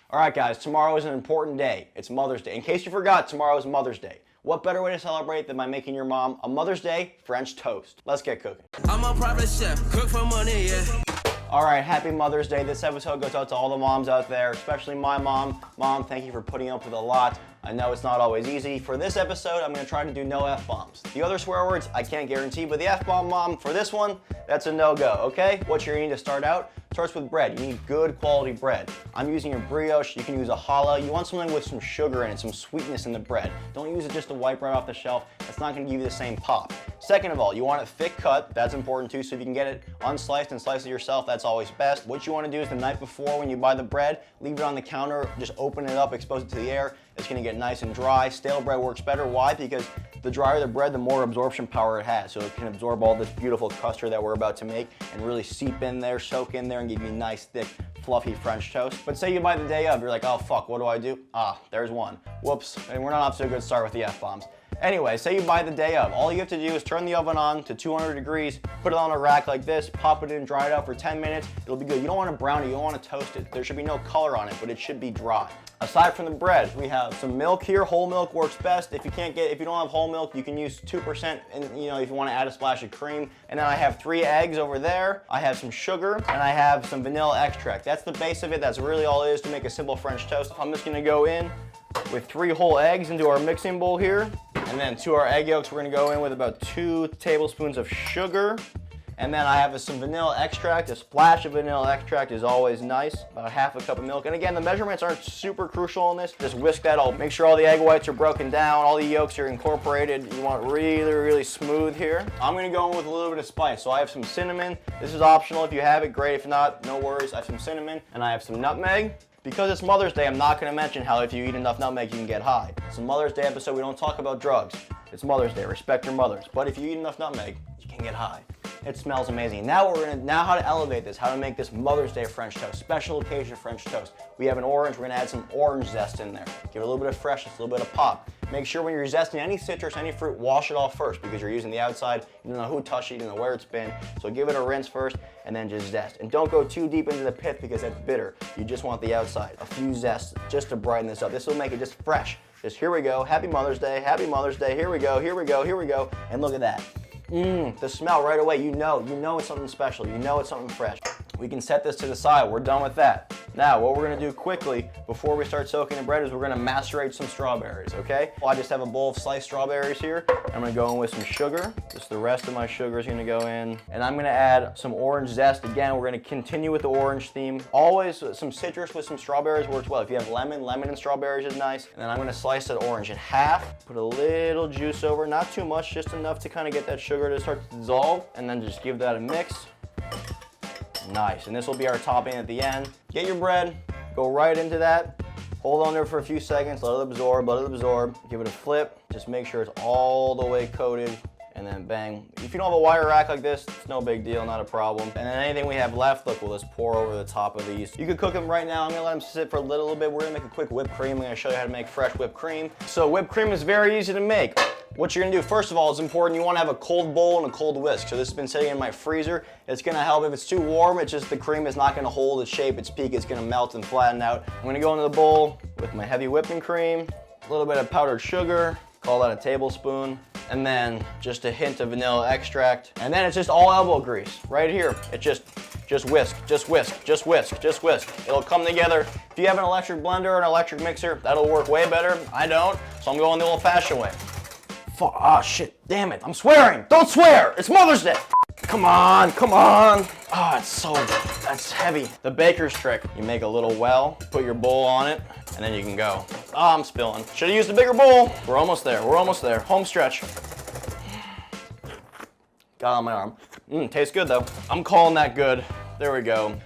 All right, guys, tomorrow is an important day. It's Mother's Day. In case you forgot, tomorrow is Mother's Day. What better way to celebrate than by making your mom a Mother's Day French toast? Let's get cooking. I'm a private chef, cook for money, yeah. All right, happy Mother's Day. This episode goes out to all the moms out there, especially my mom. Mom, thank you for putting up with a lot. I know it's not always easy. For this episode, I'm gonna try to do no F-bombs. The other swear words, I can't guarantee, but the F-bomb, Mom, for this one, that's a no-go, okay? What you're gonna need to start out, starts with bread. You need good quality bread. I'm using a brioche, you can use a challah. You want something with some sugar in it, some sweetness in the bread. Don't use it just to wipe right off the shelf. That's not gonna give you the same pop. Second of all, you want it thick cut. That's important too, so if you can get it unsliced and slice it yourself, that's always best. What you wanna do is the night before when you buy the bread, leave it on the counter, just open it up, expose it to the air. It's gonna get nice and dry. Stale bread works better. Why? Because the drier the bread, the more absorption power it has. So it can absorb all this beautiful custard that we're about to make and really seep in there, soak in there, and give you nice, thick, fluffy French toast. But say you buy the day of, you're like, oh fuck, what do I do? Ah, there's one. Whoops, and we're not off to a good start with the F-bombs. Anyway, say you buy the day of. All you have to do is turn the oven on to 200 degrees, put it on a rack like this, pop it in, dry it out for 10 minutes. It'll be good. You don't want to brown it, you don't want to toast it. There should be no color on it, but it should be dry. Aside from the bread, we have some milk here. Whole milk works best. If you don't have whole milk, you can use 2%, and if you want to add a splash of cream. And then I have 3 eggs over there. I have some sugar, and I have some vanilla extract. That's the base of it. That's really all it is to make a simple French toast. I'm just gonna go in with 3 whole eggs into our mixing bowl here. And then to our egg yolks, we're gonna go in with about 2 tablespoons of sugar. And then I have some vanilla extract. A splash of vanilla extract is always nice. About half a cup of milk. And again, the measurements aren't super crucial in this. Just whisk that all. Make sure all the egg whites are broken down. All the yolks are incorporated. You want it really, really smooth here. I'm gonna go in with a little bit of spice. So I have some cinnamon. This is optional. If you have it, great. If not, no worries. I have some cinnamon and I have some nutmeg. Because it's Mother's Day, I'm not gonna mention how if you eat enough nutmeg, you can get high. It's a Mother's Day episode. We don't talk about drugs. It's Mother's Day. Respect your mothers. But if you eat enough nutmeg, you can get high. It smells amazing. Now how to elevate this, how to make this Mother's Day French toast, special occasion French toast. We have an orange, we're gonna add some orange zest in there. Give it a little bit of freshness, a little bit of pop. Make sure when you're zesting any citrus, any fruit, wash it off first because you're using the outside. You don't know who touched it, you don't know where it's been. So give it a rinse first and then just zest. And don't go too deep into the pith because that's bitter. You just want the outside. A few zests just to brighten this up. This will make it just fresh. Just here we go, happy Mother's Day, here we go, here we go, here we go. And look at that. The smell right away, you know it's something special, you know it's something fresh. We can set this to the side, we're done with that. Now, what we're gonna do quickly before we start soaking the bread is we're gonna macerate some strawberries, okay? I just have a bowl of sliced strawberries here. I'm gonna go in with some sugar. Just the rest of my sugar is gonna go in. And I'm gonna add some orange zest. Again, we're gonna continue with the orange theme. Always some citrus with some strawberries works well. If you have lemon and strawberries is nice. And then I'm gonna slice that orange in half, put a little juice over, not too much, just enough to kind of get that sugar to start to dissolve, and then just give that a mix. Nice, and this will be our topping at the end. Get your bread, go right into that. Hold on there for a few seconds, let it absorb, give it a flip. Just make sure it's all the way coated, and then bang. If you don't have a wire rack like this, it's no big deal, not a problem. And then anything we have left, look, we'll just pour over the top of these. You could cook them right now. I'm gonna let them sit for a little bit. We're gonna make a quick whipped cream. I'm gonna show you how to make fresh whipped cream. So whipped cream is very easy to make. What you're gonna do, first of all, is important. You wanna have a cold bowl and a cold whisk. So this has been sitting in my freezer. It's gonna help. If it's too warm, it's just the cream is not gonna hold its shape, its peak. It's gonna melt and flatten out. I'm gonna go into the bowl with my heavy whipping cream, a little bit of powdered sugar, call that a tablespoon, and then just a hint of vanilla extract. And then it's just all elbow grease right here. It just whisk, just whisk, just whisk, just whisk. It'll come together. If you have an electric blender or an electric mixer, that'll work way better. I don't, so I'm going the old-fashioned way. Ah, shit, damn it, I'm swearing. Don't swear, it's Mother's Day. Come on, come on. That's heavy. The baker's trick, you make a little well, put your bowl on it, and then you can go. Ah, I'm spilling. Should've used a bigger bowl. We're almost there, Home stretch. Got it on my arm. Tastes good though. I'm calling that good. There we go.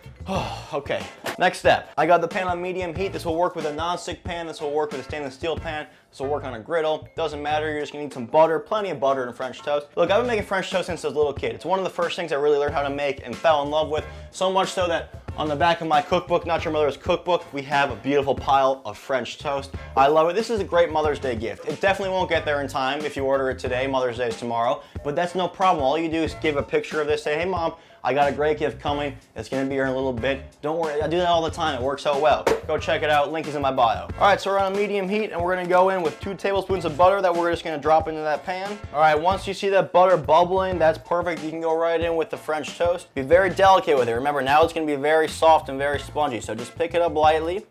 Okay, next step. I got the pan on medium heat. This will work with a non-stick pan. This will work with a stainless steel pan. This will work on a griddle. Doesn't matter, you're just gonna need some butter, plenty of butter in French toast. Look, I've been making French toast since I was a little kid. It's one of the first things I really learned how to make and fell in love with. So much so that on the back of my cookbook, Not Your Mother's Cookbook, we have a beautiful pile of French toast. I love it. This is a great Mother's Day gift. It definitely won't get there in time if you order it today. Mother's Day is tomorrow, but that's no problem. All you do is give a picture of this, say, hey mom, I got a great gift coming. It's gonna be here in a little bit. Don't worry, I do that all the time. It works so well. Go check it out. Link is in my bio. All right, so we're on a medium heat and we're gonna go in with 2 tablespoons of butter that we're just gonna drop into that pan. All right, once you see that butter bubbling, that's perfect. You can go right in with the French toast. Be very delicate with it. Remember, now it's gonna be very soft and very spongy. So just pick it up lightly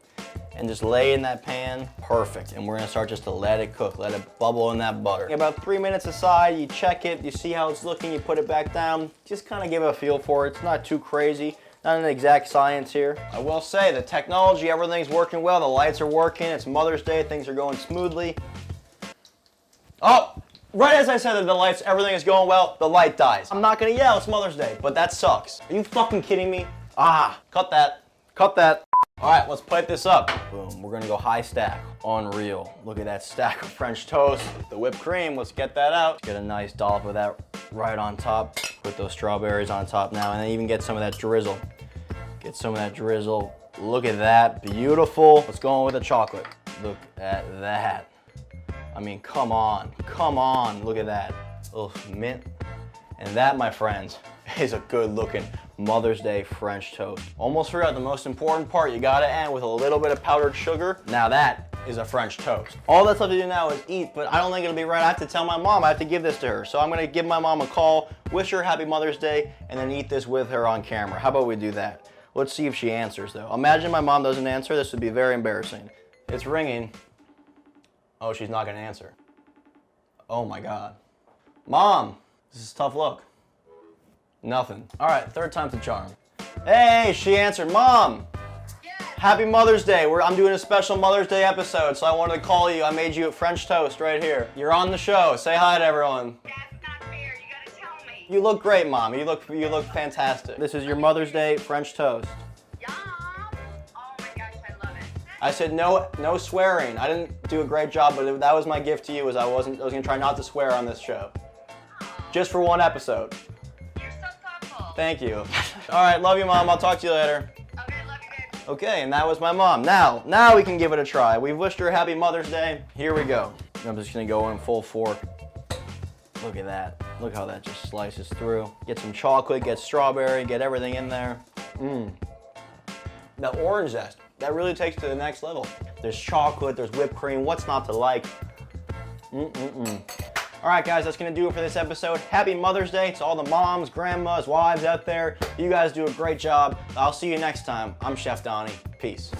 and just lay in that pan. Perfect. And we're gonna start just to let it cook, let it bubble in that butter. About 3 minutes aside, you check it, you see how it's looking, you put it back down. Just kind of give it a feel for it. It's not too crazy, not an exact science here. I will say the technology, everything's working well. The lights are working. It's Mother's Day, things are going smoothly. Oh, right as I said that the lights, everything is going well, the light dies. I'm not gonna yell, it's Mother's Day, but that sucks. Are you fucking kidding me? Cut that, cut that. All right, let's plate this up. Boom, we're gonna go high stack. Unreal. Look at that stack of French toast. The whipped cream, let's get that out. Get a nice dollop of that right on top. Put those strawberries on top now, and then even get some of that drizzle. Get some of that drizzle. Look at that, beautiful. Let's go on with the chocolate. Look at that. I mean, come on, look at that. Little mint. And that, my friends, is a good looking Mother's Day French toast. Almost forgot the most important part. You gotta end with a little bit of powdered sugar. Now that is a French toast. All that's left to do now is eat, but I don't think it'll be right. I have to tell my mom, I have to give this to her. So I'm gonna give my mom a call, wish her happy Mother's Day, and then eat this with her on camera. How about we do that? Let's see if she answers though. Imagine my mom doesn't answer. This would be very embarrassing. It's ringing. Oh, she's not gonna answer. Oh my God. Mom, this is a tough look. Nothing. All right, third time's the charm. Hey, she answered. Mom, happy Mother's Day. I'm doing a special Mother's Day episode, so I wanted to call you. I made you a French toast right here. You're on the show. Say hi to everyone. That's not fair. You gotta tell me. You look great, Mom. You look fantastic. This is your Mother's Day French toast. Yum. Oh my gosh, I love it. I said no swearing. I didn't do a great job, but that was my gift to you. I was gonna try not to swear on this show, just for one episode. You're so thoughtful. Thank you. All right, love you, Mom. I'll talk to you later. Okay, love you, babe. Okay, and that was my mom. Now we can give it a try. We've wished her a happy Mother's Day. Here we go. I'm just gonna go in full fork. Look at that. Look how that just slices through. Get some chocolate, get strawberry, get everything in there. The orange zest, that really takes it to the next level. There's chocolate, there's whipped cream. What's not to like? All right, guys, that's gonna do it for this episode. Happy Mother's Day to all the moms, grandmas, wives out there. You guys do a great job. I'll see you next time. I'm Chef Donny. Peace.